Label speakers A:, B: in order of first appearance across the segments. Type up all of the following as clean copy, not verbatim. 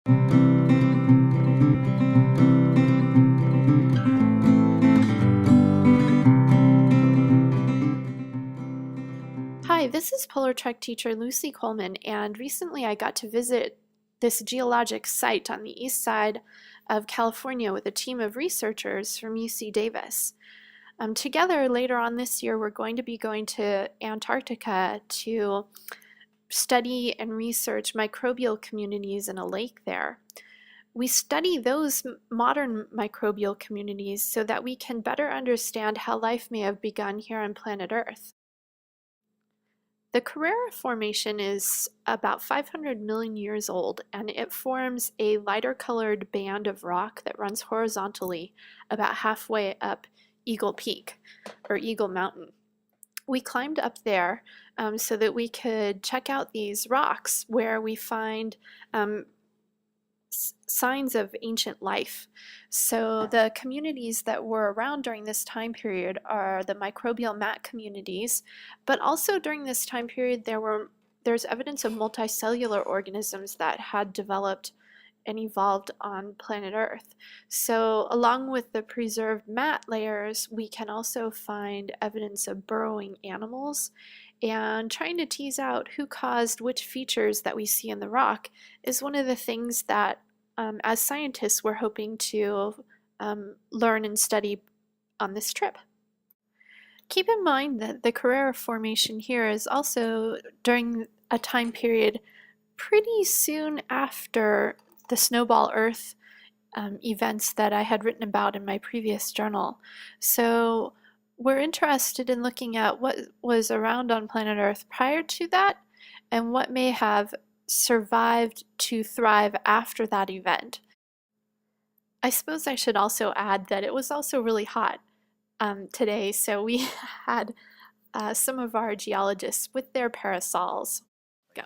A: Hi, this is PolarTREC teacher Lucy Coleman, and recently I got to visit this geologic site on the east side of California with a team of researchers from UCDavis. Together, later on this year, we're going to be going to Antarctica to study and research microbial communities in a lake there. We study those modern microbial communities so that we can better understand how life may have begun here on planet Earth. The Carrera Formation is about 500 million years old, and it forms a lighter colored band of rock that runs horizontally about halfway up Eagle Peak, or Eagle Mountain. We climbed up there so that we could check out these rocks where we find signs of ancient life. So the communities that were around during this time period are the microbial mat communities, but also during this time period there's evidence of multicellular organisms that had developed and evolved on planet Earth. So along with the preserved mat layers, we can also find evidence of burrowing animals, and trying to tease out who caused which features that we see in the rock is one of the things that as scientists we're hoping to learn and study on this trip. Keep in mind that the Carrera Formation here is also during a time period pretty soon after the Snowball Earth events that I had written about in my previous journal. So we're interested in looking at what was around on planet Earth prior to that and what may have survived to thrive after that event. I suppose I should also add that it was also really hot today, so we had some of our geologists with their parasols. Go.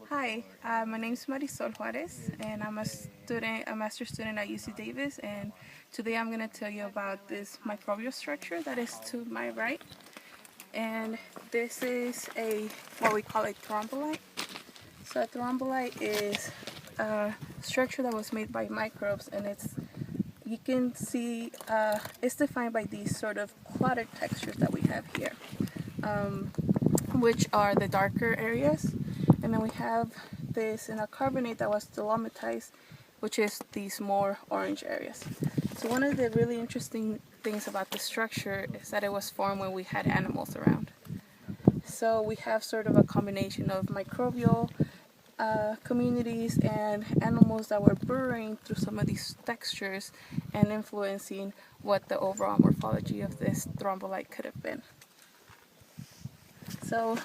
B: Hi, my name is Mirasol Juarez, and I'm a master's student at UCDavis, and today I'm going to tell you about this microbial structure that is to my right. And this is what we call a thrombolite. So a thrombolite is a structure that was made by microbes, and you can see it's defined by these sort of clotted textures that we have here, which are the darker areas. And then we have this in a carbonate that was dolomitized, which is these more orange areas. So one of the really interesting things about the structure is that it was formed when we had animals around. So we have sort of a combination of microbial communities and animals that were burrowing through some of these textures and influencing what the overall morphology of this thrombolite could have been. So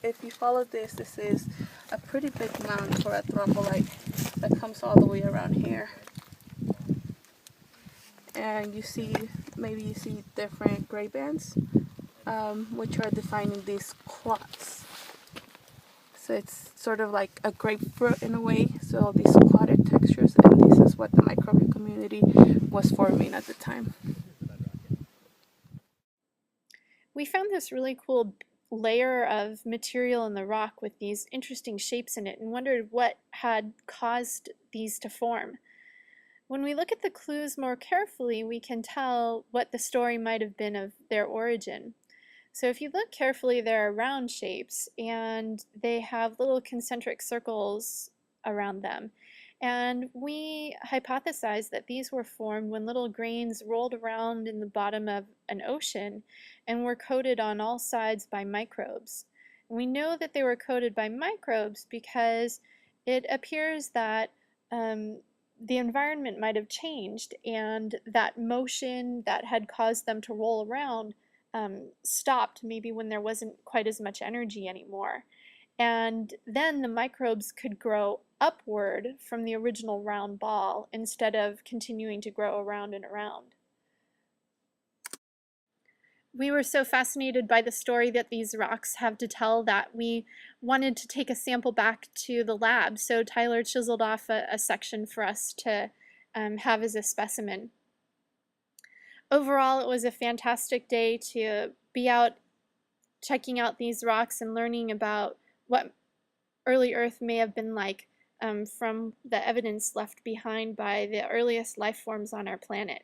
B: if you follow this is a pretty big mound for a thrombolite that comes all the way around here. And maybe you see different gray bands, which are defining these clots. So it's sort of like a grapefruit in a way, so these clotted textures, and this is what the microbial community was forming at the time.
A: We found this really cool layer of material in the rock with these interesting shapes in it and wondered what had caused these to form. When we look at the clues more carefully, we can tell what the story might have been of their origin. So if you look carefully, there are round shapes, and they have little concentric circles around them. And we hypothesized that these were formed when little grains rolled around in the bottom of an ocean and were coated on all sides by microbes. And we know that they were coated by microbes because it appears that the environment might have changed, and that motion that had caused them to roll around stopped maybe when there wasn't quite as much energy anymore. And then the microbes could grow upward from the original round ball instead of continuing to grow around and around. We were so fascinated by the story that these rocks have to tell that we wanted to take a sample back to the lab. So Tyler chiseled off a section for us to have as a specimen. Overall, it was a fantastic day to be out checking out these rocks and learning about what early Earth may have been like from the evidence left behind by the earliest life forms on our planet.